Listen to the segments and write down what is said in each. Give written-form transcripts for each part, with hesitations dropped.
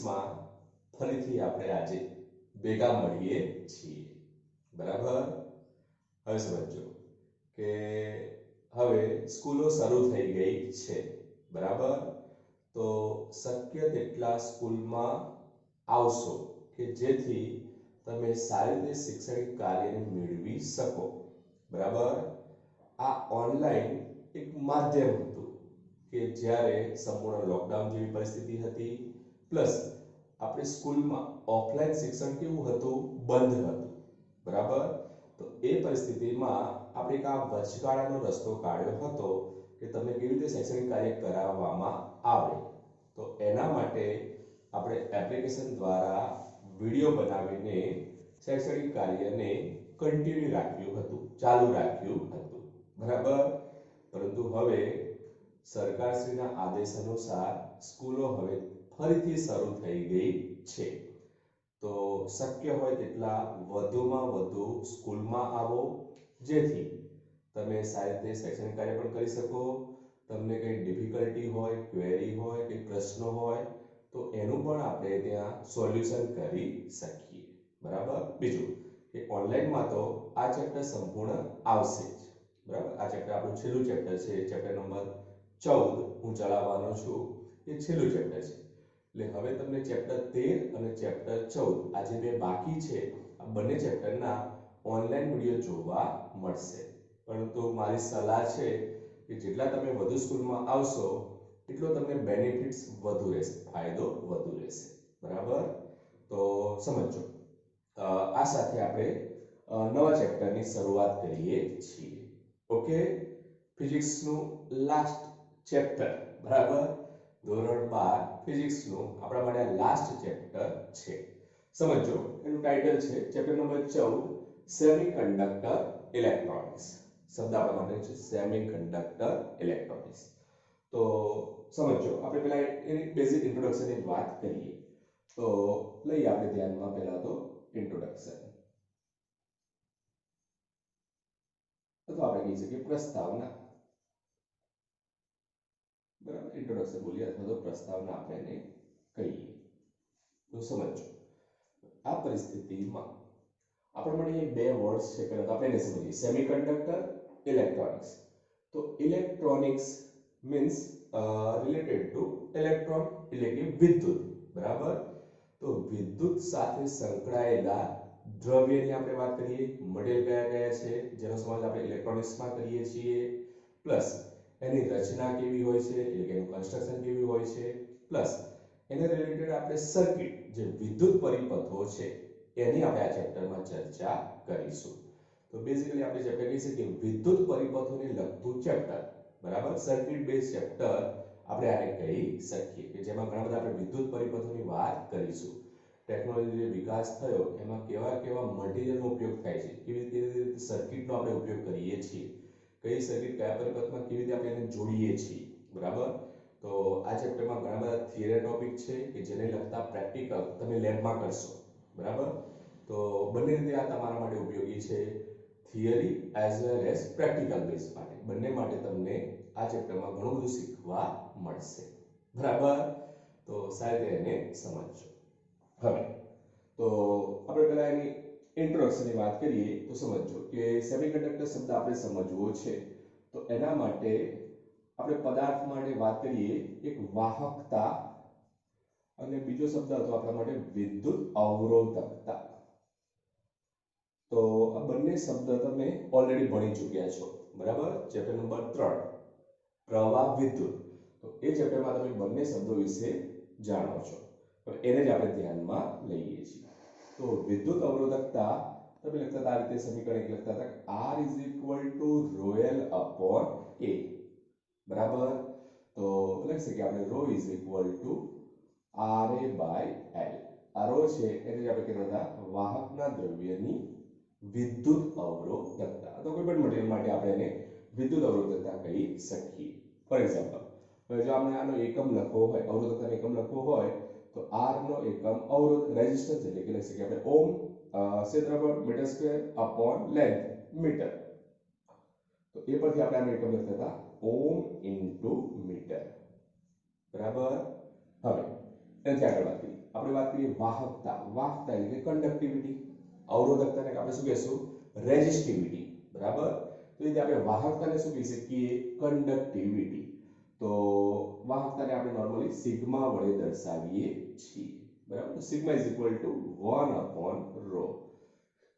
માં ફરીથી આપણે આજે ભેગા મળીએ છીએ બરાબર। હવે સમજો કે હવે સ્કૂલો શરૂ થઈ ગઈ છે બરાબર। તો શક્ય તેટલા સ્કૂલમાં આવશો કે જેથી તમે સારી રીતે શૈક્ષણિક કાર્યને મેળવી શકો બરાબર। આ ઓનલાઈન એક માધ્યમ હતું કે જ્યારે સંપૂર્ણ લોકડાઉન જેવી પરિસ્થિતિ હતી પ્લસ આપણી સ્કૂલમાં ઓફલાઈન શિક્ષણ કેવું હતું, બંધ હતું બરાબર। તો એ પરિસ્થિતિમાં આપણે આ વચગાળાનો રસ્તો કાઢ્યો હતો કે તમને કેવી રીતે શૈક્ષણિક કાર્ય કરાવવામાં આવે। તો એના માટે આપણે એપ્લિકેશન દ્વારા વિડિયો બનાવીને શૈક્ષણિક કાર્યને કન્ટિન્યુ રાખ્યું હતું, ચાલુ રાખ્યું હતું બરાબર। પરંતુ હવે સરકારશ્રીના આદેશ અનુસાર સ્કૂલો હવે ફરીથી શરૂ થઈ ગઈ છે। તો શક્ય હોય તેટલા વધુમાં વધુ સ્કૂલમાં આવો જેથી તમે સારી રીતે શૈક્ષણિક કાર્ય પણ કરી શકો। તમને કંઈ ડિફિકલ્ટી હોય, ક્વેરી હોય, કંઈ પ્રશ્ન હોય તો એનું પણ આપણે ત્યાં સોલ્યુશન કરી શકીએ બરાબર। બીજું કે ઓનલાઈનમાં તો આ ચેપ્ટર સંપૂર્ણ આવશે જ બરાબર। આ ચેપ્ટર આપણું છેલ્લું ચેપ્ટર છે, ચેપ્ટર નંબર 14 હું ચલાવવાનો છું, એ છેલ્લું ચેપ્ટર છે। એટલે હવે તમને ચેપ્ટર 13 અને ચેપ્ટર 14 આ જે બે બાકી છે આ બંને ચેપ્ટરના ઓનલાઈન વિડિયો જોવા મળશે। પરંતુ મારી સલાહ છે કે જેટલા તમે વધુ સ્કૂલમાં આવશો એટલો તમને બેનિફિટ્સ વધુ રહેશે, ફાયદો વધુ રહેશે બરાબર। તો સમજો આ સાથે આપણે નવા ચેપ્ટરની શરૂઆત કરીએ છીએ ઓકે। ફિઝિક્સનું લાસ્ટ ચેપ્ટર બરાબર, ધોરણ 12 ફિઝિક્સનું આપણા માટે લાસ્ટ ચેપ્ટર છે। સમજો એનું ટાઇટલ છે ચેપ્ટર નંબર 14 સેમિકન્ડક્ટર ઇલેક્ટ્રોનિક્સ। શબ્દ આપણા માટે છે સેમિકન્ડક્ટર ઇલેક્ટ્રોનિક્સ। તો સમજો આપણે પહેલા એની બેઝિક ઇન્ટ્રોડક્શનની વાત કરીએ તો લઈએ આપણે ધ્યાનમાં પહેલા તો ઇન્ટ્રોડક્શન અથવા આપણે કહી શકીએ પ્રસ્તાવના બરાબર। ઇન્ટ્રોડક્શન બોલીએ અથવા તો પ્રસ્તાવના આપણે એને કહીએ। તો સમજો આ પરિસ્થિતિમાં આપણા માટે બે વર્ડ્સ છે, પહેલા તો આપણે એને સમજીએ સેમિકન્ડક્ટર ઇલેક્ટ્રોનિક્સ। તો electronics means related to electron એટલે કે વિદ્યુત બરાબર। તો વિદ્યુત સાથે સંકળાયેલા દ્રવ્યની આપણે વાત કરીએ, મટીરીયલ કયા કયા છે જેનો સમાવેશ આપણે ઇલેક્ટ્રોનિક્સમાં કરીએ છીએ, પ્લસ એની રચના કેવી હોય છે એટલે કે એનું કન્સ્ટ્રક્શન કેવી હોય છે, પ્લસ એને રિલેટેડ આપણે સર્કિટ જે વિદ્યુત પરિપથો છે એની આપણે આ ચેપ્ટરમાં ચર્ચા કરીશું। તો બેઝિકલી આપણે ચેપ્ટર કહી શકીએ વિદ્યુત પરિપથોને લગતું ચેપ્ટર બરાબર। સર્કિટ બેઝ ચેપ્ટર આપણે આને કહી શકીએ કે જેમાં ઘણા બધા આપણે વિદ્યુત પરિપથોની વાત કરીશું। ટેકનોલોજીનો વિકાસ થયો એમાં કેવા કેવા મટીરીયલનો ઉપયોગ થાય છે, કેવી રીતે સર્કિટનો આપણે ઉપયોગ કરીએ છીએ, કઈ સર્કિટ કયા પરિપથમાં કેવી રીતે આપણે એને જોડીએ છીએ બરાબર। તો આ ચેપ્ટરમાં ઘણા બધા થિયરી ટોપિક છે કે જેને લગતા પ્રેક્ટિકલ તમે લેબમાં કરશો બરાબર। તો બંને રીતે આ તમારા માટે ઉપયોગી છે, theory as well as practical base માટે, બંને માટે તમને આ ચેપ્ટરમાં ઘણું બધું શીખવા મળશે બરાબર। તો સારી રીતે એને સમજજો। હવે તો આપણે પહેલા એની ઇન્ટ્રોડક્શનની વાત કરીએ તો સમજો કે સેમિકન્ડક્ટર શબ્દ આપણે સમજવો છે તો એના માટે આપણે પદાર્થ માટે વાત કરીએ એક વાહકતા અને બીજો શબ્દ હતો આપણા માટે વિદ્યુત અવરોધકતા। તો આ બંને શબ્દ તમે ઓલરેડી ભણી ચૂક્યા છો બરાબર। ચેપ્ટર નંબર 3 પ્રવાહ વિદ્યુત, તો એ ચેપ્ટરમાં તમે બંને શબ્દો વિશે જાણો છો, હવે એને જ આપણે ધ્યાનમાં લઈએ છીએ। તો વિદ્યુત અવરોધકતા તમે લખતા હતા આ રીતે સમીકરણ લખતા હતા R ρl upon A બરાબર। તો લખી શકીએ આપણે ρ RA/L। આ ρ છે એને જ આપણે કહેતા હતા વાહકના દ્રવ્યની વિદ્યુત અવરોધકતા, તો કોઈ પણ મટીરીયલ માટે આપણે એને વિદ્યુત અવરોધકતા કહી શકીએ। ફોર એક્ઝામ્પલ હવે જો આપણે આનો એકમ લખવો હોય, અવરોધકતાનો એકમ લખવો હોય તો R નો એકમ અવરોધ રેઝિસ્ટન્સ એટલે કે લખી શકીએ આપણે ઓમ, ક્ષેત્રફળ metre square upon length metre. તો એ પરથી આપણે આનો એકમ લખતા હતા ઓમ ઇન્ટુ મીટર બરાબર। હવે એનાથી આગળ વાત કરીએ. આપણે વાત કરીએ વાહકતા. વાહકતા એટલે કે કંડક્ટિવિટી. અવરોધકતાને આપણે શું કહેશું? રેઝિસ્ટિવિટી. બરાબર. તો એ રીતે આપણે વાહકતાને શું કહી શકીએ? કંડક્ટિવિટી. તો વાહકતાને આપણે નોર્મલી સિગ્મા વડે દર્શાવીએ છીએ. બરાબર. તો sigma is equal to 1 upon rho.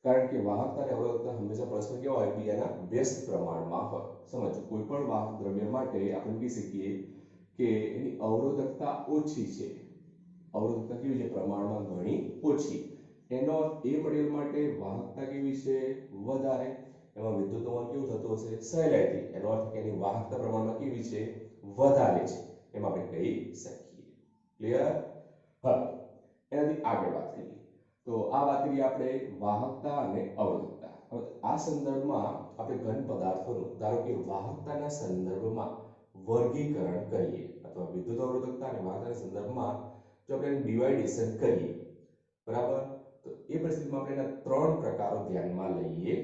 કારણ કે વાહકતા અને અવરોધકતા હંમેશા પરસ્પર કેવા હોય? બીજાના વ્યસ્ત પ્રમાણમાં હોય. સમજો, કોઈ પણ વાહક દ્રવ્ય માટે આપણે કહી શકીએ કે એની અવરોધકતા ઓછી છે. અવરોધકતા કેવી છે? પ્રમાણમાં ઘણી ઓછી. એનો અર્થ એ મટીરીયલ માટે વાહકતા કેવી છે? વધારે. એમાં વિદ્યુતનું વહન કેવું થતું હશે? સહેલાઈથી. એનો અર્થ કે એની વાહકતા પ્રમાણમાં કેવી છે? વધારે છે. એમ આપણે કહી શકીએ. ક્લિયર? હવે એનાથી આગળ વાત કરીએ. તો આ વાત કરીએ આપણે વાહકતા અને અવરોધકતા. હવે આ સંદર્ભમાં આપણે ઘન પદાર્થોનું, ધારો કે વાહકતાના સંદર્ભમાં વર્ગીકરણ કરીએ અથવા વિદ્યુત અવરોધકતા અને વાહકતાના સંદર્ભમાં જો આપણે ડિવાઇડેશન કરીએ, બરાબર, તો એ પરિસ્થિતિમાં આપણે એના 3 પ્રકારો ધ્યાનમાં લઈએ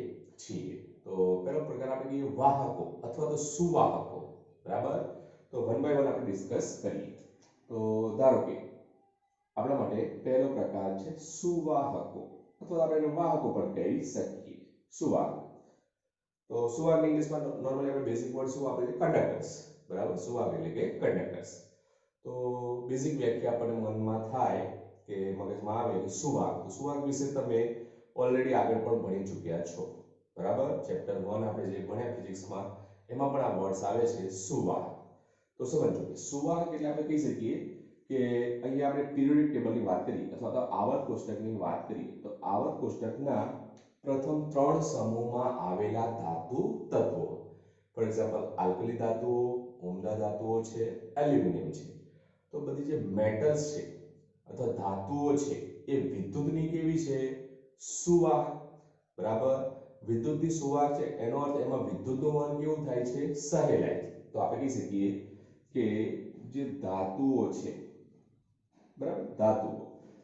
છીએ. તો પહેલો પ્રકાર આપણે કહીએ વાહકો અથવા તો સુવાહકો. બરાબર. તો વન બાય વન આપણે ડિસ્કસ કરીએ. તો ધારો કે આપણા માટે પહેલો પ્રકાર છે સુવાહકો અથવા આપણે એને વાહકો પણ કહી શકીએ. સુવાહક. તો સુવાહક ઇંગ્લિશમાં નોર્મલી આપણે બેઝિક વર્ડ શું વાપરીએ છીએ? કંડક્ટર્સ. બરાબર. સુવાહક એટલે કે કંડક્ટર્સ. તો બેઝિક વ્યાખ્યા આપણને મનમાં થાય કે મગજમાં આવે કે સુવાહક. તો સુવાહક વિશે તમે ઓલરેડી આગળ પણ ભણી ચૂક્યા છો. બરાબર. ચેપ્ટર 1 આપણે જે ભણ્યા ફિઝિક્સમાં, એમાં પણ આ વર્ડ્સ આવે છે સુવાહક. તો સમજો કે સુવાહક એટલે આપણે કહી શકીએ કે અહીંયા આપણે પિરિયોડિક ટેબલની વાત કરી અથવા તો આવર્ત કોષ્ટકની વાત કરીએ તો આવર્ત કોષ્ટકના પ્રથમ 3 સમૂહમાં આવેલા ધાતુ તત્વો, ફોર એક્ઝામ્પલ આલ્કલી ધાતુઓ, ઉમદા ધાતુઓ છે, એલ્યુમિનિયમ છે. તો બધી જે મેટલ્સ છે અથવા ધાતુઓ છે એ વિદ્યુતની કેવી છે? સુવાહક. બરાબર. વિદ્યુતની સુવાહક છે એનો અર્થ એમાં વિદ્યુતનું વહન કેવું થાય છે? સહેલાઈથી. તો આપણે કહી શકીએ કે જે ધાતુઓ છે, બરાબર, ધાતુઓ,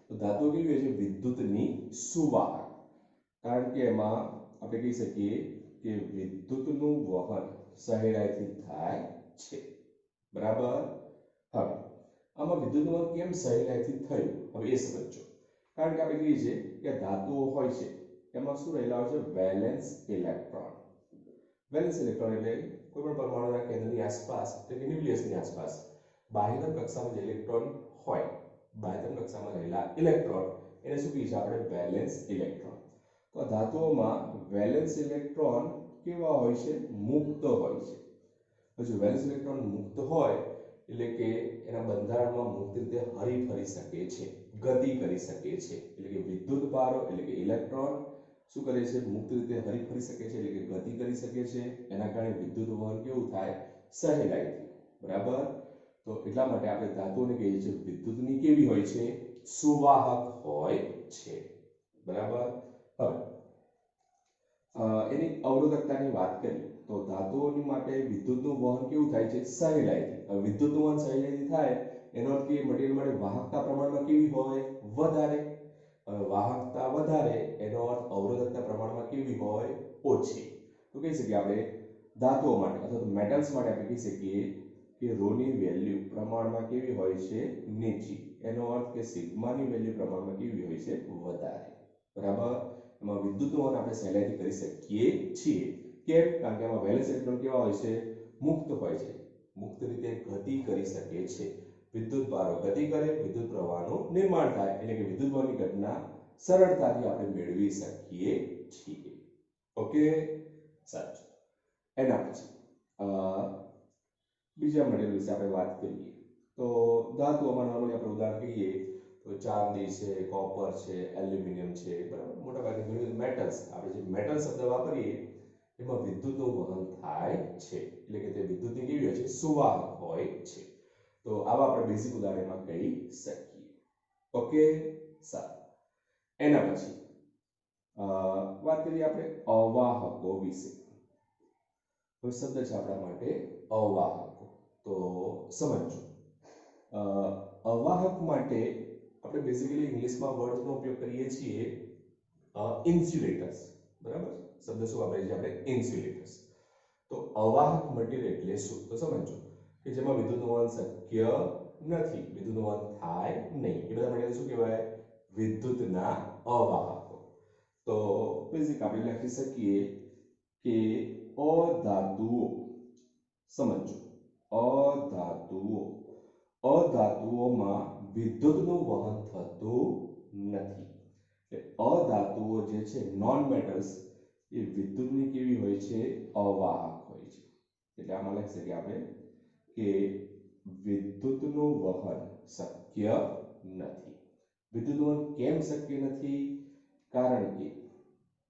તો ધાતુઓ કેવી હોય છે? વિદ્યુતની સુવાહક. કારણ કે એમાં આપણે કહી શકીએ કે વિદ્યુતનું વહન સહેલાઈથી થાય છે. બરાબર. હવે આમાં વિદ્યુતનું વહન કેમ સહેલાઈથી થયું? હવે એ સમજો. કારણ કે આપણે કહીએ છીએ કે ધાતુઓ હોય છે એમાં શું રહેલા હોય છે? Valence electron. વેલેન્સ ઇલેક્ટ્રોન એટલે કોઈ પણ પરમાણુના કેન્દ્રની આસપાસ એટલે કે ન્યુક્લિયસની આસપાસ બાહ્યતમ કક્ષામાં જે ઇલેક્ટ્રોન હોય, બાહ્યતમ કક્ષામાં રહેલા ઇલેક્ટ્રોન, એને શું કહીએ છીએ આપણે? Valence electron. તો ધાતુઓમાં વેલેન્સ ઇલેક્ટ્રોન કેવા હોય છે? મુક્ત હોય છે. જો વેલેન્સ ઇલેક્ટ્રોન મુક્ત હોય એટલે કે એના બંધારણમાં મુક્ત રીતે હરીફરી શકે છે, ગતિ કરી શકે છે. એટલે કે વિદ્યુત ભારો એટલે કે ઇલેક્ટ્રોન શું કરે છે? મુક્ત રીતે હરીફરી શકે છે, એટલે કે ગતિ કરી શકે છે. એના કારણે વિદ્યુત વહન કેવું થાય? સહેલાઈથી. બરાબર. તો એટલા માટે આપણે ધાતુઓને કહીએ છીએ વિદ્યુતની કેવી હોય છે? સુવાહક હોય છે. બરાબર. હવે એની અવરોધકતાની વાત કરીએ તો ધાતુઓની માટે વિદ્યુતનું વહન કેવું થાય છે? સહેલાઈથી. હવે વિદ્યુતનું વહન સહેલાઈથી થાય એનો અર્થ કે મટીરીયલ માટે વાહકતા પ્રમાણમાં કેવી હોય? વધારે. હવે વાહકતા વધારે એનો અર્થ અવરોધકતા પ્રમાણમાં કેવી હોય? ઓછી. તો કહી શકીએ આપણે ધાતુઓ માટે અથવા તો મેટલ્સ માટે આપણે કહી શકીએ કે રોની વેલ્યુ પ્રમાણમાં કેવી હોય છે? નીચી. એનો અર્થ કે સિગ્માની વેલ્યુ પ્રમાણમાં કેવી હોય છે? વધારે. બરાબર. એમાં વિદ્યુતનું વહન આપણે સહેલાઈથી કરી શકીએ છીએ. કેમ? કારણ કે એમાં વેલેન્સ ઇલેક્ટ્રોન કેવા હોય છે? મુક્ત હોય છે. મુક્ત રીતે ગતિ કરી શકે છે. વિદ્યુત ભારો ગતિ કરે, વિદ્યુત પ્રવાહનું નિર્માણ થાય, એટલે કે વિદ્યુત વહનની ઘટના સરળતાથી આપણે મેળવી શકીએ છીએ. ઓકે, સાચું. એના પછી બીજા મટીરીયલ વિશે આપણે વાત કરીએ તો ધાતુઓમાં નોર્મલી આપણે ઉદાહરણ કહીએ તો ચાંદી છે, કોપર છે, એલ્યુમિનિયમ છે. બરાબર. મોટાભાગની ઘણી મેટલ્સ, આપણે જે મેટલ શબ્દ વાપરીએ એમાં વિદ્યુતનું વહન થાય છે, એટલે કે તે વિદ્યુતની કેવી હોય છે? સુવાહક હોય છે. તો આવા આપણે બેઝિક ઉદાહરણમાં કહી શકીએ. ઓકે, સારું. એના પછી વાત કરીએ આપણે અવાહકો વિશે. હવે શબ્દ છે આપણા માટે અવાહકો. તો સમજો, અવાહક માટે આપણે બેઝિકલી ઇંગ્લિશમાં વર્ડનો ઉપયોગ કરીએ છીએ ઇન્સ્યુલેટર્સ. બરાબર. શબ્દ શું વાપરીએ છીએ આપણે? ઇન્સ્યુલેટર્સ. તો અવાહક મટીરીયલ એટલે શું? તો સમજો કે જેમાં વિદ્યુતનું વહન શક્ય નથી, વિદ્યુતનું વહન થાય નહીં. એ બધા મટીરિયલ શું કહેવાય? વિદ્યુતના અવાહકો. તો બેઝિક આપણે લખી શકીએ કે અધાતુઓ, સમજો, અધાતુઓમાં વિદ્યુતનું વહન થતું નથી. એટલે અધાતુઓ જે છે, નોન મેટલ્સ, એ વિદ્યુતની કેવી હોય છે? અવાહક હોય છે. એટલે આમાં લખી શકીએ આપણે કે વિદ્યુતનું વહન શક્ય નથી. વિદ્યુતનું વહન કેમ શક્ય નથી? કારણ કે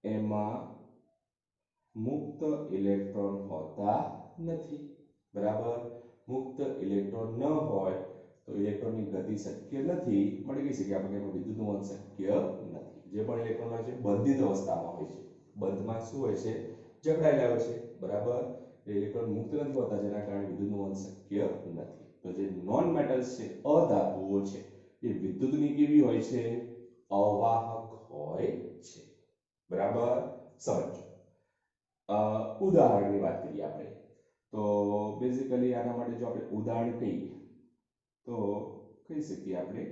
એમાં મુક્ત ઇલેક્ટ્રોન હોતા નથી. બરાબર? મુક્ત ઇલેક્ટ્રોન ન હોય તો ઇલેક્ટ્રોનની ગતિ શક્ય નથી. મળી કહી શકીએ આપણે કે એમાં વિદ્યુતનું વહન શક્ય નથી. જે પણ ઇલેક્ટ્રોન હોય છે બંધિત અવસ્થામાં હોય છે. બંધમાં શું હોય છે? જકડાયેલા હોય છે. બરાબર? ઇલેક્ટ્રોન મુક્ત નથી હોતા, જેના કારણે વિદ્યુતનું વહન શક્ય નથી. તો જે નોન મેટલ્સ છે, અધાતુઓ છે, એ વિદ્યુતની કેવી હોય છે? અવાહક હોય છે. બરાબર? સમજો. ઉદાહરણની વાત કરીએ આપણે, તો બેઝિકલી આના માટે જો આપણે ઉદાહરણ કહીએ તો કહી શકીએ આપણે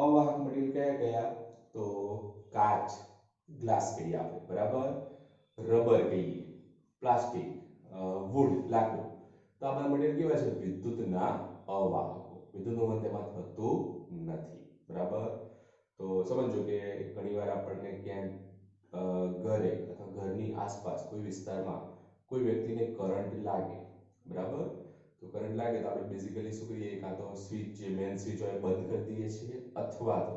અવાહક મટીરિયલ કયા કયા? તો કાચ, ગ્લાસ કહીએ આપણે. બરાબર? રબર કહીએ, પ્લાસ્ટિક, વુડ, લાકડું. તો આ બધા મટીરિયલ કેવા છે? વિદ્યુતના અવાહકો. વિદ્યુતનું વહન તેમાં થતું નથી. બરાબર? તો સમજો કે ઘણીવાર આપણને ક્યાંક ઘરે અથવા ઘરની આસપાસ કોઈ વિસ્તારમાં કોઈ વ્યક્તિને કરંટ લાગે. બરાબર? તો કરંટ લાગે તો આપણે બેઝિકલી શું કરીએ? કાં તો સ્વિચ, જે મેઇન સ્વિચ હોય બંધ કરી દઈએ છીએ, અથવા તો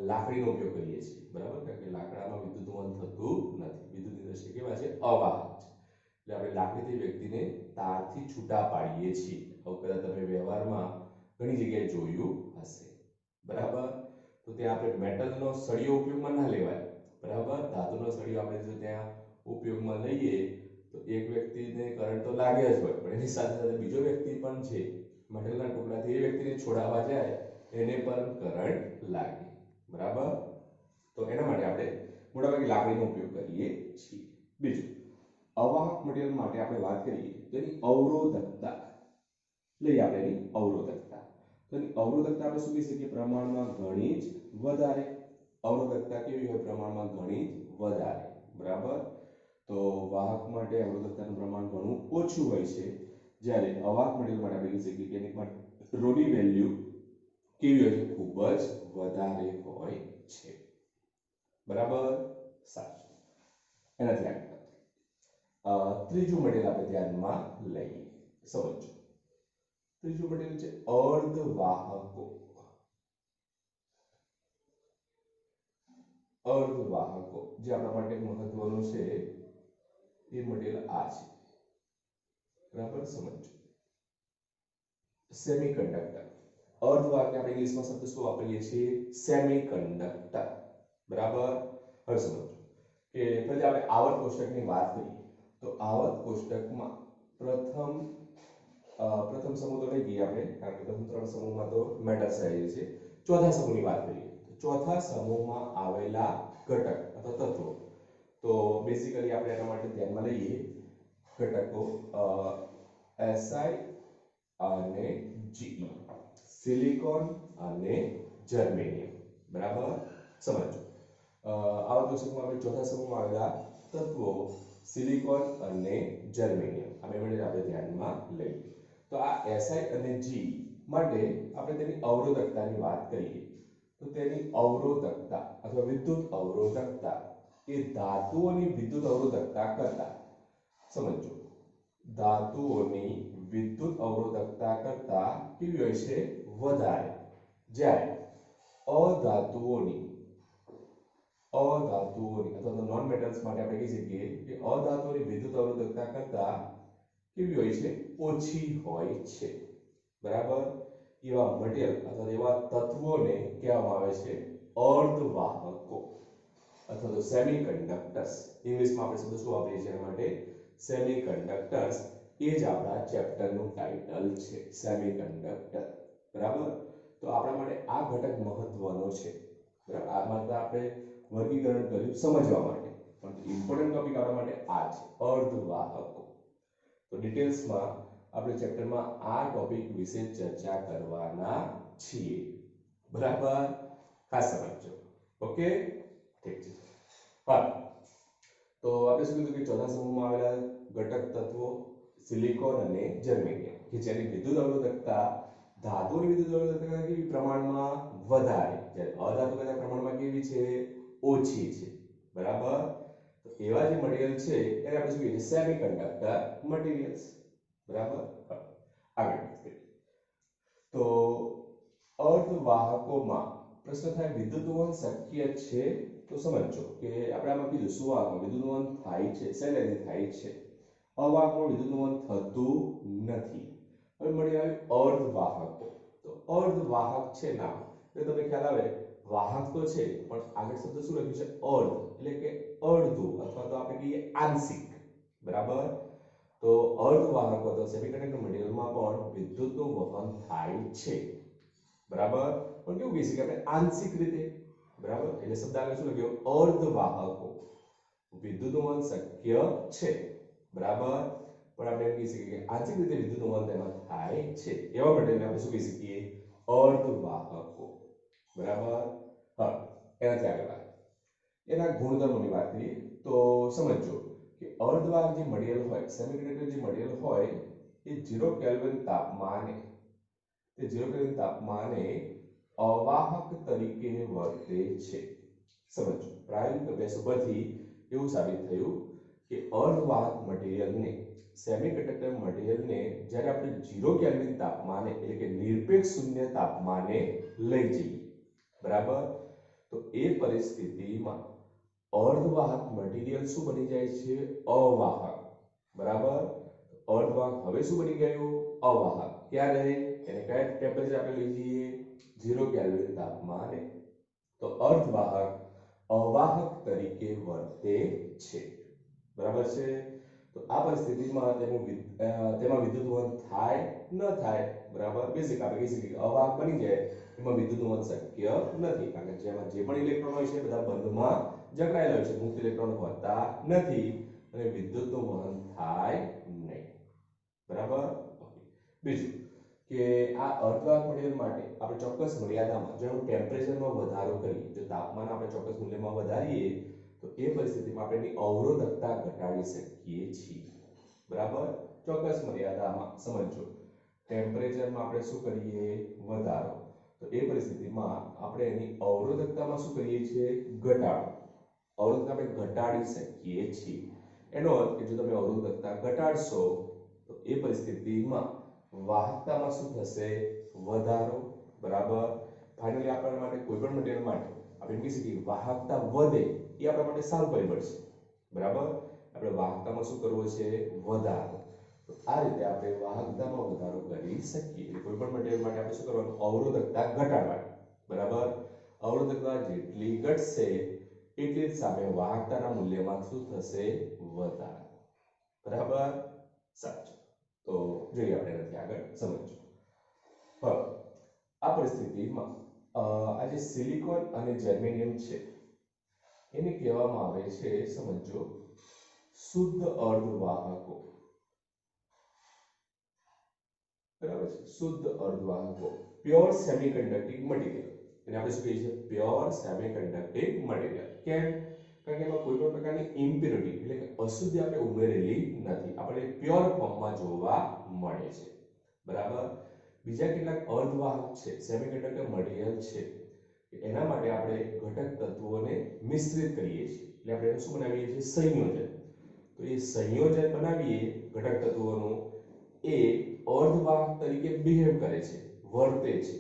લાકડીનો ઉપયોગ કરીએ છીએ. બરાબર? કારણ કે લાકડામાં વિદ્યુતનું વહન થતું નથી. વિદ્યુતની દ્રષ્ટિએ કેવા છે? અવાહક છે. એટલે આપણે લાકડીથી વ્યક્તિને તારથી છૂટા પાડીએ છીએ. આવું કદાચ તમે વ્યવહારમાં ઘણી જગ્યાએ જોયું હશે. બરાબર? તો ત્યાં આપણે મેટલનો સળિયો ઉપયોગમાં ના લેવાય. બરાબર? ધાતુનો સળિયો આપણે જો ત્યાં ઉપયોગમાં લઈએ તો એક વ્યક્તિને કરંટ તો લાગે જ હોય, પણ એની સાથે સાથે બીજો વ્યક્તિ પણ છે, મેટલના ટુકડાથી એ વ્યક્તિને છોડાવવા જાય, એને પણ કરંટ લાગે. બરાબર? તો એના માટે આપણે મોટાભાગે લાકડીનો ઉપયોગ કરીએ છીએ. બીજું, અવાહક મટીરિયલ માટે આપણે વાત કરીએ તો એની અવરોધકતા લઈએ. આપણે એની અવરોધકતા, તો એની અવરોધકતા આપણે શું કહી શકીએ? પ્રમાણમાં ઘણી જ વધારે. અવરોધકતા કેવી હોય? પ્રમાણમાં ઘણી જ વધારે. બરાબર? તો વાહક માટે અવરોધકતાનું પ્રમાણ ઘણું ઓછું હોય છે, જ્યારે અવાહક મટીરિયલ માટે આપણે કહી શકીએ કે એની રોની વેલ્યુ કેવી હોય છે? ખૂબ જ વધારે હોય છે. બરાબર? સાચું. એનાથી આગળ ત્રીજું મટીરિયલ આપણે ધ્યાનમાં લઈએ. સમજો. ત્રીજું મટીરિયલ છે અર્ધવાહકો. અર્ધવાહકો જે આપણા માટે મહત્વનું છે, એ મટીરિયલ આ છે. બરાબર? સમજો. સેમિકન્ડક્ટર. અર્ધવાહકને આપણે ઇંગ્લિશમાં શબ્દ શું વાપરીએ છીએ? સેમિકન્ડક્ટર. બરાબર? હવે સમજો કે પહેલા આપણે આવર્ત કોષ્ટકની વાત કરીએ તો આવર્ત કોષ્ટકમાં પ્રથમ સમૂહ તો નહીં કહીએ આપણે, કારણ કે પ્રથમ ત્રણ સમૂહમાં તો મેટલ્સ આવેલી છે. ચોથા સમૂહની વાત કરીએ તો ચોથા સમૂહમાં આવેલા ઘટક અથવા તત્વો, તો બેઝિકલી આપણે એના માટે ધ્યાનમાં લઈએ ઘટકો Si અને Ge, સિલિકોન અને જર્મેનિયમ. બરાબર? સમજો. આવર્ત કોષ્ટકમાં આપણે ચોથા સમૂહમાં આવેલા તત્વો સિલિકોન અને જર્મેનિયમ, આ બે મટીરિયલ આપણે ધ્યાનમાં લઈએ. તો આ Si અને Ge માટે આપણે તેની અવરોધકતાની વાત કરીએ તો તેની અવરોધકતા અથવા વિદ્યુત અવરોધકતા એ ધાતુઓની વિદ્યુત અવરોધકતા કરતા, સમજો, ધાતુઓની વિદ્યુત અવરોધકતા કરતા કેવી હોય છે? વધારે. જ્યારે અધાતુઓની અથવા તો નોન મેટલ્સ માટે આપણે કહી શકીએ કે અધાતુઓની વિદ્યુત અવરોધકતા કરતા કેવી હોય છે? ઓછી હોય છે. બરાબર? એવા મટીરિયલ અથવા એવા તત્વોને કહેવામાં આવે છે અર્ધવાહકો અથવા તો સેમિકન્ડક્ટર્સ. ઇંગ્લિશમાં આપણે શબ્દ શું વાપરીએ છીએ એના માટે? સેમિકન્ડક્ટર્સ. એ જ આપણા ચેપ્ટરનું ટાઇટલ છે, સેમિકન્ડક્ટર. બરાબર? તો આપણા માટે આ ઘટક મહત્વનો છે. બરાબર? આ માત્ર આપણે વર્ગીકરણ કર્યું સમજવા માટે, પણ ઇમ્પોર્ટન્ટ ટોપિક આપણા માટે આ છે, અર્ધવાહકો. તો ડિટેલ્સમાં આપણે ચેપ્ટરમાં આ ટોપિક વિશે ચર્ચા કરવાના છીએ, બરાબર? ખાસ સમજો. ઓકે, ઠીક છે. હા, તો આપણે શું કીધું કે ચોથા સમૂહમાં આવેલા ઘટક તત્વો સિલિકોન અને જર્મેનિયમ કે જેની વિદ્યુત અવરોધકતા ધાતુની વિદ્યુત અવરોધકતા કેવી પ્રમાણમાં વધારે, જ્યારે અધાતુના પ્રમાણમાં કેવી છે? ઓછી છે, બરાબર? તો એવા જે મટીરીયલ છે એને આપણે શું કહીએ છીએ? સેમિકન્ડક્ટર મટીરીયલ્સ, બરાબર? આગળ તો અર્ધવાહકોમાં પ્રશ્ન થાય વિદ્યુતવહન શક્ય છે? તો સમજો કે આપણે આમાં કીધું સુવાહકમાં વિદ્યુતવહન થાય છે, શેનાથી થાય છે? અવાહકમાં વિદ્યુતવહન થતું નથી. હવે મળી આવ્યું અર્ધવાહકો. તો અર્ધવાહક છે નામ એટલે તમને ખ્યાલ આવે વાહક તો છે પણ આગળ શબ્દ શું લખ્યું છે? અર્ધ, એટલે કે અડધું અથવા તો આપણે કહીએ આંશિક, બરાબર? તો અર્ધવાહકો તો સેમિકન્ડક્ટર મટીરીયલમાં પણ વિદ્યુતનું વહન થાય છે, બરાબર? પણ કેવું કહી શકીએ આપણે? આંશિક રીતે, બરાબર? એટલે શબ્દ આગળ શું લખ્યો? અર્ધવાહકો વિદ્યુતનું વહન શક્ય છે, બરાબર? પણ આપણે એમ કહી શકીએ કે આંશિક રીતે વિદ્યુતનું વહન તેમાં થાય છે એવા મટીરીયલને આપણે શું કહી શકીએ? અર્ધવાહકો, બરાબર? હા, એનાથી આગળ વાત, એના ગુણધર્મોની વાત કરીએ તો સમજો કે અર્ધવાહક જે મટીરીયલ હોય, સેમિકન્ડક્ટર જે મટીરીયલ હોય એ 0 કેલ્વિન તાપમાને અવાહક તરીકે વર્તે છે. સમજો પ્રાયોગિક અભ્યાસ ઉપરથી એવું સાબિત થયું કે અર્ધવાહક મટીરીયલને, સેમિકન્ડક્ટર મટીરીયલને જ્યારે આપણે 0 કેલ્વિન તાપમાને એટલે કે નિરપેક્ષ શૂન્ય તાપમાને લઈ જઈએ, બરાબર? તો એ પરિસ્થિતિમાં અર્ધવાહક મટીરીયલ શું બની જાય છે? અવાહક, બરાબર? અર્ધવાહક હવે શું બની ગયું? અવાહક. ક્યારે? એને કયા ટેમ્પરેચર આપણે લઈ જઈએ? 0 કેલ્વિન તાપમાને. તો અર્ધવાહક અવાહક તરીકે વર્તે છે, બરાબર છે? તો આ પરિસ્થિતિમાં તેમાં વિદ્યુતવહન થાય ન થાય, બરાબર? બેઝિક આપણે કહી શકીએ કે અવાહક બની જાય એમાં વિદ્યુતવહન શક્ય નથી, કારણ કે જેમાં જે પણ ઇલેક્ટ્રોન હોય છે બધા બંધમાં જકડાયેલા હોય છે, મુક્ત ઇલેક્ટ્રોન હોતા નથી અને વિદ્યુતનું વહન થાય નહીં, બરાબર? ઓકે. બીજું કે આ અર્ધવાહક મટીરીયલ માટે આપણે ચોક્કસ મર્યાદામાં જો ટેમ્પરેચરમાં વધારો કરીએ, જો તાપમાન આપણે ચોક્કસ મૂલ્યમાં વધારીએ તો એ પરિસ્થિતિમાં આપણે એની અવરોધકતા ઘટાડી શકીએ છીએ, બરાબર? ચોક્કસ મર્યાદામાં સમજો ટેમ્પરેચરમાં આપણે શું કરીએ? વધારો. તો એ પરિસ્થિતિમાં આપણે એની અવરોધકતામાં શું કરીએ છીએ? ઘટાડો. અવરોધકતા આપણે ઘટાડી શકીએ છીએ. એનો અર્થ કે જો તમે અવરોધકતા ઘટાડશો તો એ પરિસ્થિતિમાં વાહકતામાં શું થશે? વધારો, બરાબર? ફાઇનલી આપણા માટે કોઈ પણ મટીરીયલ માટે આપણે કહી શકીએ વાહકતા વધે એ આપણા માટે સારું પરિબળ છે, બરાબર? આપણે વાહકતામાં શું કરવો છે? વધારો. તો આ રીતે આપણે વાહકતામાં વધારો કરી શકીએ. એટલે કોઈ પણ મટીરીયલ માટે આપણે શું કરવાનું? અવરોધકતા ઘટાડવાની, બરાબર? અવરોધકતા જેટલી ઘટશે એટલી જ સામે વાહકતાના મૂલ્યમાં શું થશે? વધારો, બરાબર? સાચું. તો જોઈએ આપણે એનાથી આગળ સમજો. હવે આ પરિસ્થિતિમાં આ જે સિલિકોન અને જર્મેનિયમ છે એને કહેવામાં આવે છે, સમજો, શુદ્ધ અર્ધવાહકો, બરાબર છે? શુદ્ધ અર્ધવાહકો, પ્યોર સેમિકન્ડક્ટિંગ મટીરીયલ. એને આપણે શું કહીએ છીએ? Pure semiconducting material. કેમ? કારણ કે એમાં કોઈ પણ પ્રકારની ઇમ્પ્યોરિટી એટલે કે અશુદ્ધિ આપણે ઉમેરેલી નથી, આપણે પ્યોર ફોર્મમાં જોવા મળે છે, બરાબર? બીજા કેટલાક અર્ધવાહક છે, સેમિકન્ડક્ટર મટીરીયલ છે, એના માટે આપણે ઘટક તત્વોને મિશ્રિત કરીએ છીએ, એટલે આપણે એનું શું બનાવીએ છીએ? સંયોજન. તો એ સંયોજન બનાવીએ ઘટક તત્વોનું, એ અર્ધવાહક તરીકે બિહેવ કરે છે, વર્તે છે,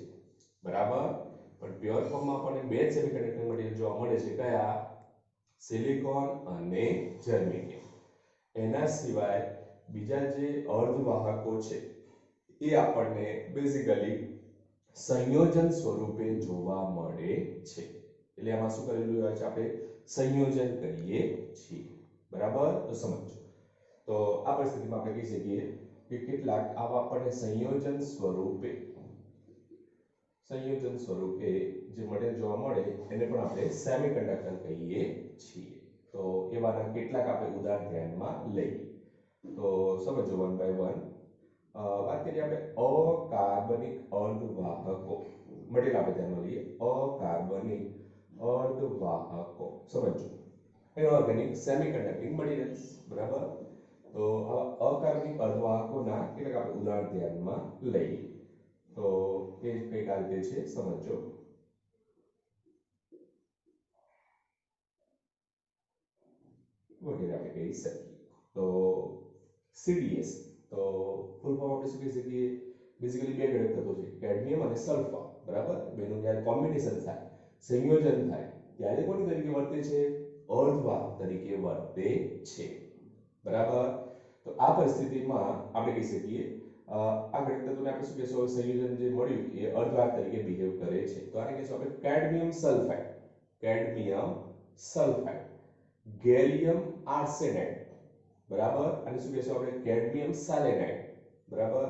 બરાબર? પણ પ્યોર ફોર્મમાં આપણને બે જ સેમિકન્ડક્ટર મટીરીયલ જોવા મળે છે. કયા? સિલિકોન અને જર્મેનિયમ. એના સિવાય બીજા જે અર્ધવાહકો છે એ આપણને બેઝિકલી સંયોજન સ્વરૂપે જોવા મળે છે. એટલે આમાં શું કરેલું હોય છે? આપણે સંયોજન કરીએ છીએ, બરાબર? તો સમજો. તો આ પરિસ્થિતિમાં આપણે કહી શકીએ કે કેટલાક આવા આપણને સંયોજન સ્વરૂપે જે મટીરીયલ જોવા મળે એને પણ આપણે સેમિકન્ડક્ટર કહીએ છીએ. તો એવાના કેટલાક આપણે ઉદાહરણ ધ્યાનમાં લઈએ. તો સમજો વન બાય વન. વાત કરીએ આપણે અકાર્બનિક અર્ધવાહકો મટીરિયલ આપણે ધ્યાનમાં લઈએ અકાર્બનિક અર્ધવાહકો સમજો ઇનઓર્ગેનિક સેમિકન્ડક્ટિંગ મટીરિયલ્સ બરાબર તો આવા અકાર્બનિક અર્ધવાહકોના કેટલાક આપણે ઉદાહરણ ધ્યાનમાં લઈએ તો એ કઈક આ રીતે છે સમજો વગેરે આપણે કહી શકીએ તો CDS તો ફૂલ ફોર્મ આપણે શું કહી શકીએ બેઝિકલી બે ઘટક તત્વો છે કેડમિયમ અને સલ્ફર બરાબર બેનું જ્યારે કોમ્બિનેશન થાય સંયોજન થાય ત્યારે કોની તરીકે વર્તે છે અર્ધવાહક તરીકે વર્તે છે બરાબર તો આ પરિસ્થિતિમાં આપણે કહી શકીએ આ ઘટક તત્વોને આપણે શું કહેશું સંયોજન જે મળ્યું એ અર્ધવાહક તરીકે બિહેવ કરે છે તો આને કહેશું આપણે કેડમિયમ સલ્ફાઇડ ગેલિયમ આર્સેનાઇડ બરાબર અને શું કહેશું આપણે કેડમિયમ સેલેનાઇડ બરાબર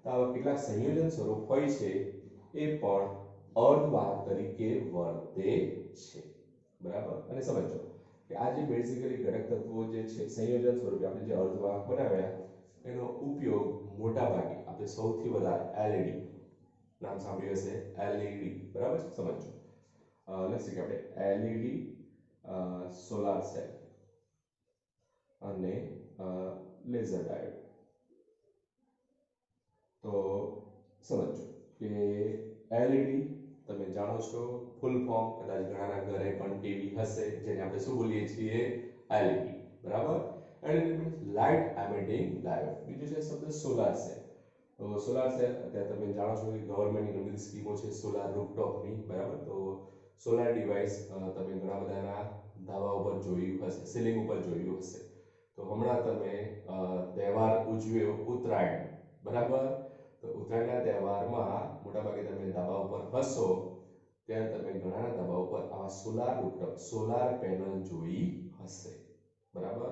તો આવા કેટલાક સંયોજન સ્વરૂપ હોય છે એ પણ અર્ધવાહક તરીકે વર્તે છે બરાબર અને સમજો કે આ જે બેઝિકલી ઘટક તત્વો જે છે સંયોજન સ્વરૂપે આપણે જે અર્ધવાહક બનાવ્યા એનો ઉપયોગ મોટા ભાગે આપણે સૌથી વધારે LED નામ સાંભળ્યું હશે LED બરાબર સમજો લખી શકીએ આપણે LED સોલાર સેલ અને લેઝર ડાયોડ તો સમજો કે LED તમે જાણો છો ફૂલ ફોર્મ કદાચ ઘણાના ઘરે પણ ટીવી હશે જેને આપણે શું બોલીએ છીએ LED બરાબર LED means light emitting diode બીજું છે શબ્દ સોલાર સેલ તો સોલાર સેલ અત્યારે તમે જાણો છો કે ગવર્નમેન્ટની ઘણી બધી સ્કીમો છે સોલાર રૂફટોપની બરાબર તો સોલાર ડિવાઇસ તમે ઘણા બધાના ધાબા ઉપર જોયું હશે સીલિંગ ઉપર જોયું હશે તો હમણાં તમે તહેવાર ઉજવ્યો ઉત્તરાયણ બરાબર તો ઉત્તરાયણના તહેવારમાં મોટાભાગે તમે ધાબા ઉપર હશો ત્યારે તમે ઘણાના ધાબા ઉપર આવા સોલાર રૂફટોપ સોલાર પેનલ જોઈ હશે બરાબર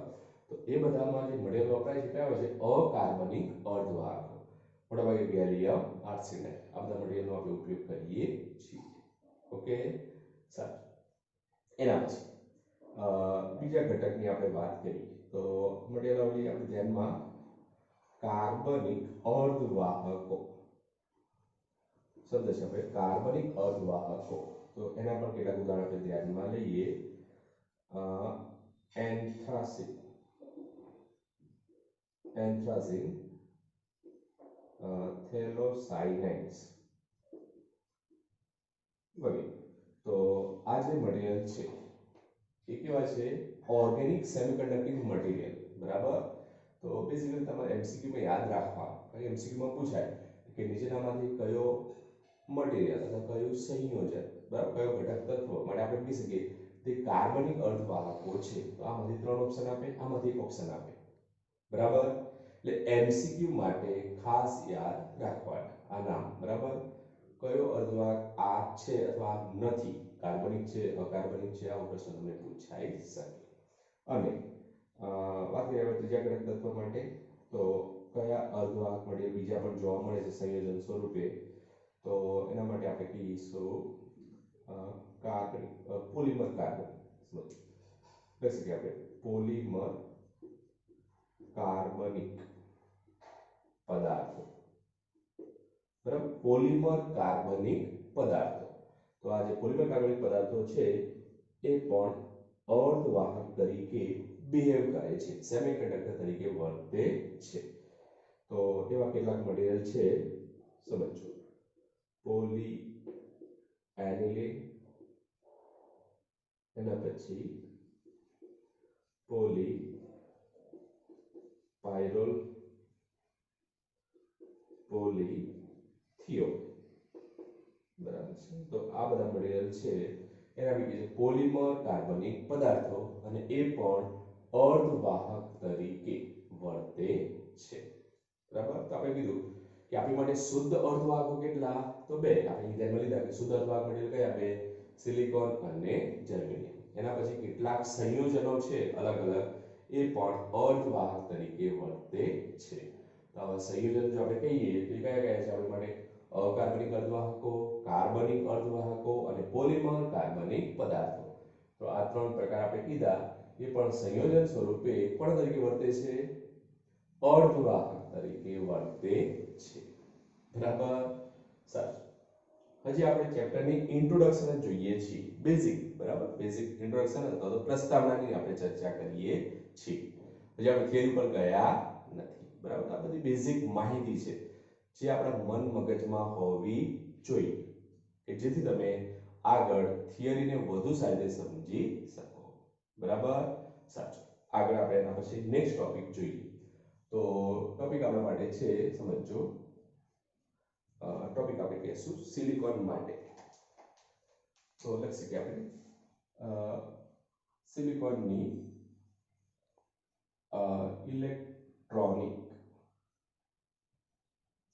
તો એ બધામાં જે મટીરીયલ વપરાય છે કયા હોય છે અકાર્બનિક અર્ધવાહકો મોટાભાગે ગેલિયમ આર્સેનાઇડ આ બધા મટીરીયલનો આપણે ઉપયોગ કરીએ છીએ ઓકે સારું એના પછી બીજા ઘટકની આપણે વાત કરીએ તો મટીરીયલ આપણે ધ્યાનમાં કાર્બનિક અર્ધવાહકો શબ્દ છે આપણે કાર્બનિક અર્ધવાહકો તો એના પણ કેટલાક ઉદાહરણ આપણે ધ્યાનમાં લઈએ એન્થ્રાસીન થેલોસાયનાઇડ્સ વગેરે તો આ જે મટીરીયલ છે એ કેવા છે ઓર્ગેનિક સેમિકન્ડક્ટિંગ મટીરીયલ બરાબર તો બેઝિકલી તમારે MCQ માં યાદ રાખવાનું કારણ કે MCQ માં પૂછાય કે નીચેનામાંથી કયો મટીરીયલ અથવા કયું સંયોજન બરાબર કયો ઘટક તત્વ માટે આપણે કહી શકીએ તે કાર્બનિક અર્ધવાહકો છે તો આમાંથી 3 ઓપ્શન આપે આમાંથી એક ઓપ્શન આપે બરાબર એટલે MCQ માટે ખાસ યાદ રાખવાના આ નામ બરાબર કયો અર્ધવાહક આ છે અથવા નથી કાર્બનિક છે અકાર્બનિક છે આવો પ્રશ્ન તમને પૂછાઈ શકે અને વાત કરીએ આપણે ત્રીજા ઘટક તત્વ માટે તો કયા અર્ધવાહક મટીરીયલ બીજા પણ જોવા મળે છે સંયોજન સ્વરૂપે તો એના માટે આપણે કહીશું પોલિમર કાર્બન લખી શકીએ આપણે પોલિમર કાર્બનિક પદાર્થો બરાબર પોલિમર કાર્બનિક પદાર્થો તો આ જે પોલિમર કાર્બનિક પદાર્થો છે એ પણ અર્ધવાહક તરીકે બિહેવ કરે છે સેમિકન્ડક્ટર તરીકે વર્તે છે તો એવા કેટલાક મટીરીયલ છે સમજો પોલી એનિલિન એના પછી પોલી પાયરોલ પોલીથિયો બરાબર છે તો આ બધા મટીરીયલ છે એના વિશે છે પોલિમર કાર્બનિક પદાર્થો અને એ પણ અર્ધવાહક તરીકે વર્તે છે બરાબર તો આપણે કીધું કે આપણી માટે શુદ્ધ અર્ધવાહકો કેટલા તો બે આપણે ધ્યાનમાં લીધા કે શુદ્ધ અર્ધવાહક મટીરીયલ કયા બે સિલિકોન અને જર્મેનિયમ એના પછી કેટલાક સંયોજનો છે અલગ અલગ એ પણ અર્ધવાહક તરીકે વર્તે છે તો આવા સંયોજન જો આપણે કહીએ તો એ કયા કયા છે આપણી માટે અકાર્બનિક અર્ધવાહકો કાર્બનિક અર્ધવાહકો અને પોલિમર કાર્બનિક પદાર્થો તો આ 3 પ્રકાર આપણે કીધા એ પણ સંયોજન સ્વરૂપે કોણ તરીકે વર્તે છે અર્ધવાહક તરીકે વર્તે છે, બરાબર. સારું, હજી આપણે ચેપ્ટરની ઇન્ટ્રોડક્શન જોઈએ છીએ, બેઝિક, બરાબર, બેઝિક ઇન્ટ્રોડક્શન અથવા તો પ્રસ્તાવનાની આપણે ચર્ચા કરીએ છીએ. હજી આપણે થિયરી પર ગયા નથી, બરાબર. આ બધી બેઝિક માહિતી છે જે આપણા મન મગજમાં હોવી જોઈએ કે જેથી તમે આગળ થિયરીને વધુ સારી રીતે સમજી શકો, બરાબર. સાચું, આગળ આપણે એના પછી નેક્સ્ટ ટોપિક જોઈએ. તો ટોપિક આપણા માટે છે, સમજો, ટોપિક આપણે કહીશું સિલિકોન માટે. તો લખી શકીએ આપણે સિલિકોનની ઇલેક્ટ્રોનિક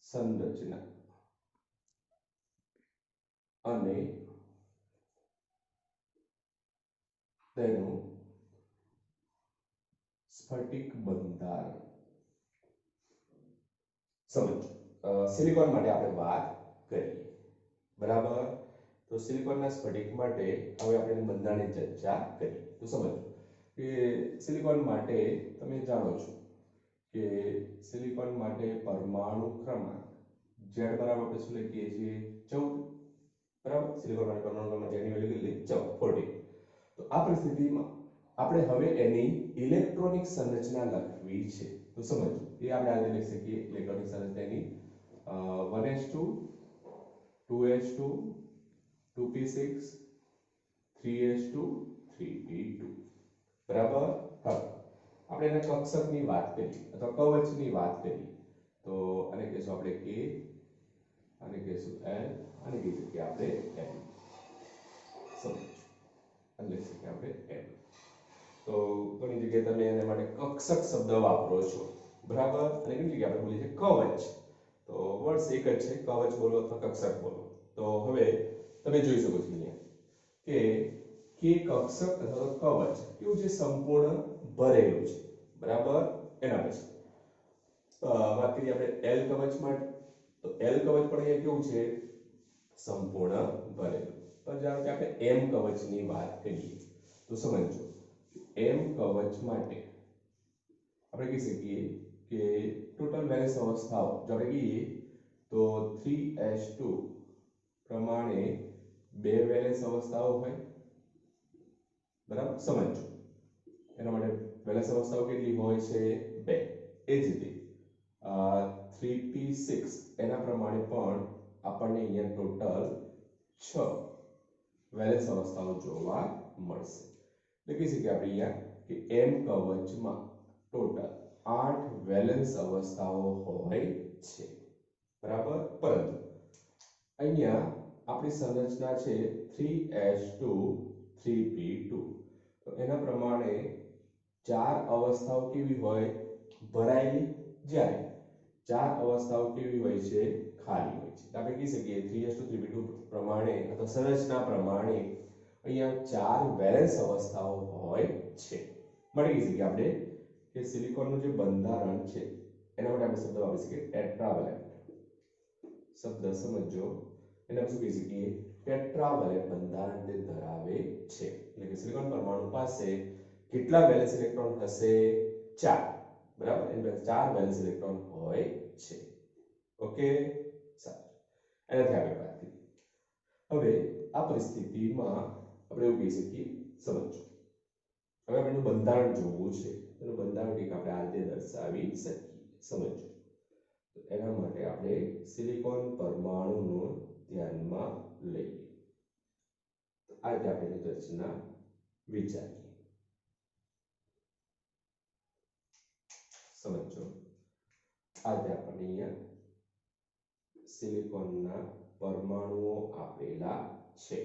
સંરચના અને તેનું સ્ફટિક બંધારણ. સમજો, સિલિકોન માટે આપણે વાત કરીએ, બરાબર. તો સિલિકોનના સ્ફટિક માટે હવે આપણે બંધારણની ચર્ચા કરીએ. તો સમજો કે સિલિકોન માટે તમે જાણો છો કે સિલિકોન માટે પરમાણુ ક્રમાંક Z બરાબર આપણે શું લખીએ છીએ 14, બરાબર. સિલિકોન માટે પરમાણુ ક્રમાંક Z ની વેલ્યુ કેટલી? 14. તો આ પરિસ્થિતિમાં આપણે હવે એની ઇલેક્ટ્રોનિક સંરચના લખવી છે. તો સમજો એ આપણે આ રીતે લખી શકીએ, electronic સંરચનાની 1s2 2s2 2p6 3s2 3p2, બરાબર. હવે આપણે એના કક્ષકની વાત કરીએ અથવા કવચની વાત કરીએ તો આને કહીશું આપણે K, આને કહીશું L, આને કહી શકીએ આપણે M. સમજો, આને લખી શકીએ આપણે M. તો ઘણી જગ્યાએ તમે એના માટે કક્ષક શબ્દ વાપરો છો, બરાબર. અને ઘણી જગ્યાએ આપણે બોલીએ છીએ કવચ. તો વર્ડ્સ એક જ છે, કવચ બોલો અથવા કક્ષક બોલો. તો હવે તમે જોઈ શકો છો અહીંયા કે કક્ષક અથવા તો કવચ કેવું છે? સંપૂર્ણ ભરેલું છે, બરાબર. એના પછી વાત કરીએ આપણે L કવચ માટે. તો L કવચ પણ અહીંયા કેવું છે? સંપૂર્ણ ભરેલું. તો જ્યારે આપણે M કવચની વાત કરીએ તો સમજો M કવચ માટે આપણે કહી શકીએ કે ટોટલ વેલેન્સ અવસ્થાઓ જો આપણે કહીએ તો 3s2 પ્રમાણે બે વેલેન્સ અવસ્થાઓ હોય, બરાબર. સમજો એના માટે વેલેન્સ અવસ્થાઓ કેટલી હોય છે? 2. એ જ રીતે 3p6 એના પ્રમાણે પણ આપણને અહીંયા ટોટલ 6 વેલેન્સ અવસ્થાઓ જોવા મળશે. લખી શકીએ આપણે અહીંયા કે M કવચમાં ટોટલ 8 વેલેન્સ અવસ્થાઓ હોય છે, બરાબર. પરંતુ અહીંયા આપણી સંરચના છે 3s2 3p2. તો એના પ્રમાણે ચાર અવસ્થાઓ કેવી હોય? ભરાયેલી. જ્યારે ચાર અવસ્થાઓ કેવી હોય છે? ખાલી હોય છે. આપણે કહી શકીએ 3s2 3p2 પ્રમાણે અથવા સંરચના પ્રમાણે અહીંયા ચાર વેલેન્સ અવસ્થાઓ હોય છે. મળી કહી શકીએ આપણે કે સિલિકોનનું જે બંધારણ છે એના માટે આપણે શબ્દ વાપરી શકીએ ટેટ્રાવેલેન્ટ. શબ્દ સમજો, એને શું કહી શકીએ? ટેટ્રાવેલેન્ટ બંધારણ તે ધરાવે છે. એટલે કે સિલિકોન પરમાણુ પાસે કેટલા વેલેન્સ ઇલેક્ટ્રોન હશે? 4, બરાબર. એની પાસે 4 વેલેન્સ ઇલેક્ટ્રોન હોય છે. ઓકે, સારું. એનાથી આગળ વાત કરીએ. હવે આ પરિસ્થિતિમાં આપણે એવું કહી શકીએ, સમજો હવે આપણે બંધારણ જોવું છે. એનું બંધારણ કંઈક આપણે આ રીતે દર્શાવી શકીએ, સમજો. તો એના માટે આપણે સિલિકોન પરમાણુનો ધ્યાનમાં લઈએ. તો આ રીતે આપણે એની રચના વિચારીએ, સમજો. આ રીતે આપણને અહીંયા સિલિકોનના પરમાણુઓ આપેલા છે.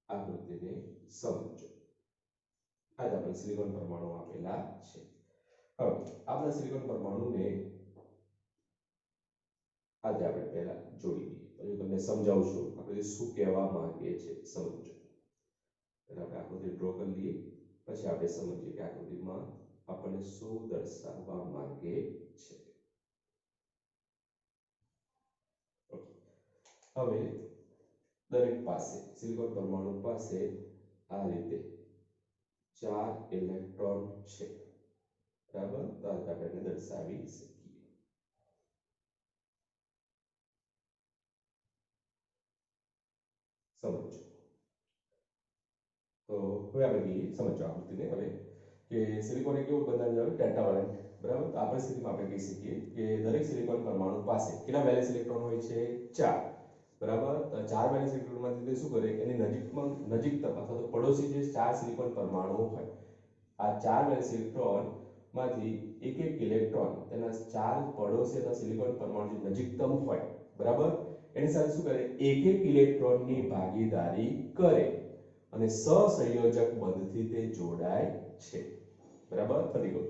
આકૃતિને સમજો. આ રીતે આપણે સિલિકોન પરમાણુ આપેલા છે. હવે આપણા સિલિકોન પરમાણુને આજે આપણે પહેલા જોડી દઈએ, પછી તમને સમજાવું છું આપણે શું કહેવા માંગીએ છીએ, સમજો. પહેલા આપણે આકૃતિ ડ્રો કરી લઈએ, પછી આપણે સમજીએ કે આકૃતિમાં આપણને શું દર્શાવવા માંગે છે. હવે દરેક પાસે સિલિકોન પરમાણુ પાસે આ રીતે 4 ઇલેક્ટ્રોન છે, બરાબર. તો આ રીતે આપણે દર્શાવી શકીએ. સમજો. તો હવે આપણે જોઈએ સમજો આકૃતિને હવે કે સિલિકોન એક એવું બંધારણ આવે ટેટ્રાવેલેન્ટ, બરાબર. તો આ પરિસ્થિતિમાં આપણે કહી શકીએ કે દરેક સિલિકોન પરમાણુ પાસે કેટલા વેલેન્સ ઇલેક્ટ્રોન હોય છે? 4, બરાબર. તો 4 વેલેન્સ ઇલેક્ટ્રોનમાંથી તે શું કરે, એની નજીકતમ અથવા તો પડોશી જે 4 સિલિકોન પરમાણુઓ હોય, આ 4 વેલેન્સ ઇલેક્ટ્રોનમાંથી એક ઇલેક્ટ્રોન તેના 4 પડોશી અથવા સિલિકોન પરમાણુ જે નજીકતમ હોય, બરાબર, એની સાથે શું કરે, એક ઇલેક્ટ્રોનની ભાગીદારી કરે અને સહસંયોજક બંધથી તે જોડાય છે, બરાબર. ફરી કહું,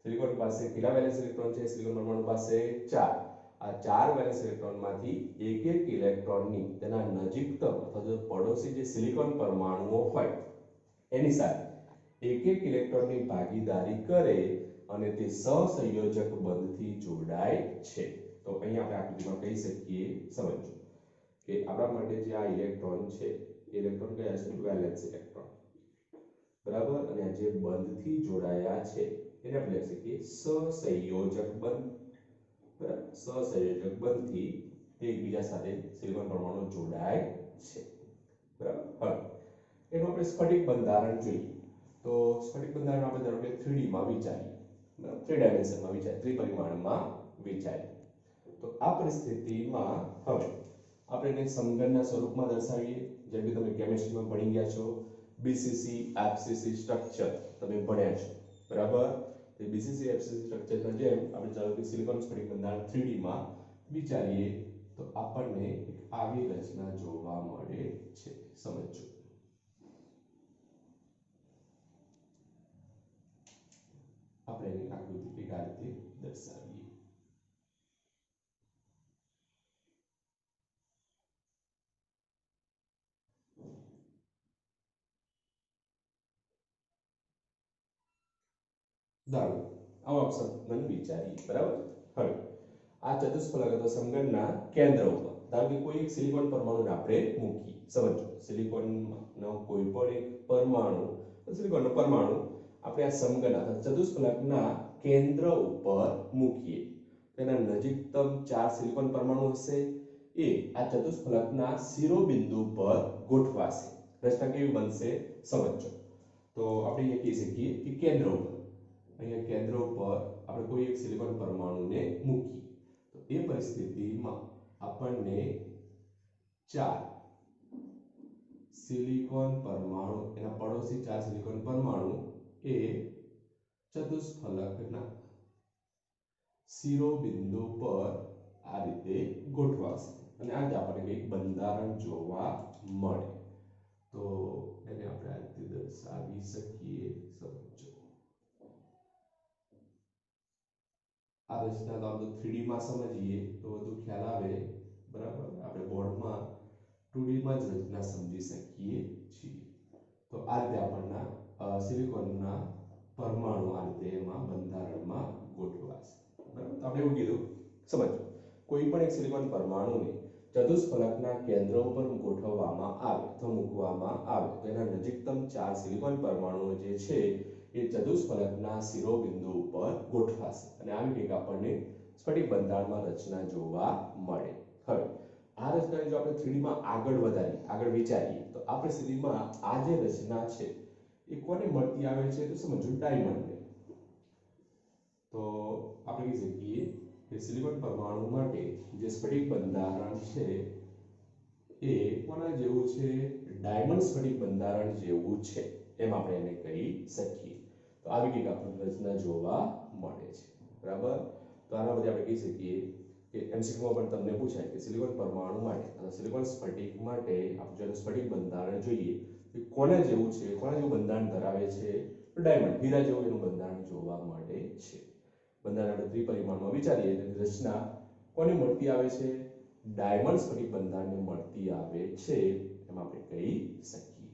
સિલિકોન પાસે કેટલા વેલેન્સ ઇલેક્ટ્રોન છે? સિલિકોન પરમાણુ પાસે 4. આ 4 વેલેન્સ ઇલેક્ટ્રોનમાંથી એક ઇલેક્ટ્રોનની તેના નજીકતમ અથવા તો પડોશી જે સિલિકોન પરમાણુઓ હોય એની સાથે એક ઇલેક્ટ્રોનની ભાગીદારી કરે અને તે સહસંયોજક બંધથી જોડાય છે. તો અહીંયા આપણે આકૃતિમાં કહી શકીએ, સમજો કે આપણા માટે જે આ ઇલેક્ટ્રોન છે, ઇલેક્ટ્રોન કયા છે? વેલેન્સ ઇલેક્ટ્રોન, બરાબર. અને જે બંધથી જોડાયા છે એને આપણે લખી શકીએ સહસંયોજક બંધ, બરાબર. સહસંયોજક બંધથી તે એકબીજા સાથે સિલિકોન પરમાણુ જોડાય છે, બરાબર. હવે એનું આપણે સ્ફટિક બંધારણ જોઈએ. તો સ્ફટિક બંધારણ આપણે ધારો કે 3D માં વિચારીએ, બરાબર. 3 ડાયમેન્શનમાં વિચારીએ, ત્રિપરિમાણમાં વિચારીએ. તો આ પરિસ્થિતિમાં હવે આપણે એને સમઘનના સ્વરૂપમાં દર્શાવીએ, જેમ કે તમે કેમિસ્ટ્રીમાં ભણી ગયા છો, બીસીસી એફસીસી સ્ટ્રક્ચર તમે ભણ્યા છો, બરાબર. તો બીસીસી એફસીસી સ્ટ્રક્ચરના જેમ આપણે ચાલો કે સિલિકોન સ્ફટિક બંધારણ 3D માં વિચારીએ તો આપણને એક આવી રચના જોવા મળે છે, સમજો. આપણે એની આકૃતિ કંઈક આ રીતે દર્શાવીએ. ધારો આવા સમઘન વિચારીએ, બરાબર. હવે આ ચતુષ્ફલક અથવા સમઘનના કેન્દ્ર ઉપર ધારો કે કોઈ એક સિલિકોન પરમાણુને આપણે મૂકીએ, સમજો. સિલિકોનનો કોઈ પણ એક પરમાણુ, સિલિકોનનો પરમાણુ આપણે આ સમઘન અથવા ચતુષ્ફલકના કેન્દ્ર ઉપર મૂકીએ. તેના નજીકતમ 4 સિલિકોન પરમાણુ હશે, એ આ ચતુષ્ફલકના શિરોબિંદુ પર ગોઠવાશે. રચના કેવી બનશે, સમજો. તો આપણે અહીંયા કહી શકીએ કે કેન્દ્ર ઉપર, અહીંયા કેન્દ્ર ઉપર આપણે કોઈ એક સિલિકોન પરમાણુને મૂકીએ તો એ પરિસ્થિતિમાં આપણને 4 સિલિકોન પરમાણુ, એના પડોશી 4 સિલિકોન પરમાણુ એ ચતુષ્ફલકના શિરોબિંદુ પર આ રીતે ગોઠવાશે અને આ જ આપણને એક બંધારણ જોવા મળે. તો એને આપણે આ રીતે દર્શાવી શકીએ, સમજો. આ રચના તો આપણે 3D માં સમજીએ તો વધુ ખ્યાલ આવે, બરાબર. આપણે બોર્ડમાં 2D માં જ રચના સમજી શકીએ છીએ. તો આ રીતે આપણના સિલિકોનના પરમાણુ આ રીતે એમાં બંધારણમાં ગોઠવાશે, બરાબર. તો આપણે એવું કીધું, સમજો. કોઈ પણ એક સિલિકોન પરમાણુને ચતુષ્ફલકના કેન્દ્ર ઉપર ગોઠવવામાં આવે તો મૂકવામાં આવે તો એના નજીકતમ 4 સિલિકોન પરમાણુઓ જે છે એ ચતુષ્ફલકના શિરોબિંદુ ઉપર ગોઠવાશે અને આવી કંઈક આપણને સ્ફટિક બંધારણમાં રચના જોવા મળે. હવે આ રચનાને જો આપણે 3D માં આગળ વધારીએ, આગળ વિચારીએ તો આ પરિસ્થિતિમાં આ જે રચના છે એ કોને મળતી આવે છે, તો સમજો ડાયમંડને. તો આપણે કહી શકીએ કે સિલિકોન પરમાણુ માટે જે સ્ફટિક બંધારણ છે એ કોના જેવું છે, ડાયમંડ સ્ફટિક બંધારણ જેવું છે, એમ આપણે એને કહી શકીએ. તો આવી કંઈક આપણને રચના જોવા મળે છે, બરાબર. તો આના પરથી આપણે કહી શકીએ કે એમસીક્યુમાં પણ તમને પૂછાય કે સિલિકોન પરમાણુ માટે અથવા સિલિકોન સ્ફટિક માટે આપણે જો સ્ફટિક બંધારણ જોઈએ તો કોના જેવું છે, કોના જેવું બંધારણ ધરાવે છે, તો ડાયમંડ, હીરા જેવું એનું બંધારણ જોવા મળે છે. બંધારણ આપણે ત્રિપરિમાણમાં વિચારીએ તો રચના કોને મળતી આવે છે, ડાયમંડ સ્ફટિક બંધારણને મળતી આવે છે, એમ આપણે કહી શકીએ,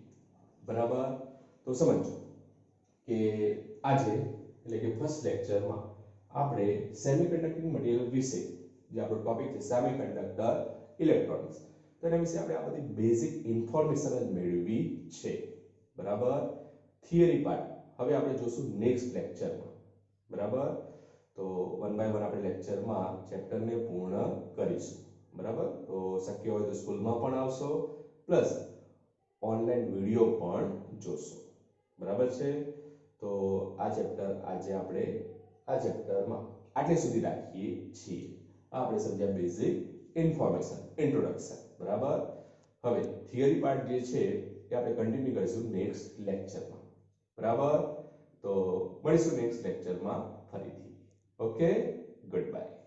બરાબર. તો સમજો કે આજે એટલે કે ફર્સ્ટ લેક્ચરમાં આપણે સેમિકન્ડક્ટિંગ મટીરીયલ વિશે જે આપણો ટોપિક છે સેમિકન્ડક્ટર ઇલેક્ટ્રોનિક્સ, તો એના વિશે આપણે આ બધી બેઝિક ઇન્ફોર્મેશન જ મેળવી છે, બરાબર. થિયરી પાર્ટ હવે આપણે જોશું નેક્સ્ટ લેક્ચરમાં, બરાબર. તો વન બાય વન આપણે લેક્ચરમાં ચેપ્ટરને પૂર્ણ કરીશું, બરાબર. તો શક્ય હોય તો સ્કૂલમાં પણ આવશો, પ્લસ ઓનલાઈન વિડીયો પણ જોશો, બરાબર છે. તો આ ચેપ્ટર આજે આપણે આ ચેપ્ટરમાં આટલે સુધી રાખીએ છીએ. આપણે સમજ્યા બેઝિક ઇન્ફોર્મેશન, ઇન્ટ્રોડક્શન, બરાબર. હવે થિયરી પાર્ટ જે છે એ આપણે કન્ટિન્યુ કરીશું નેક્સ્ટ લેક્ચરમાં, બરાબર. તો મળીશું નેક્સ્ટ લેક્ચરમાં ફરીથી. Okay, good bye.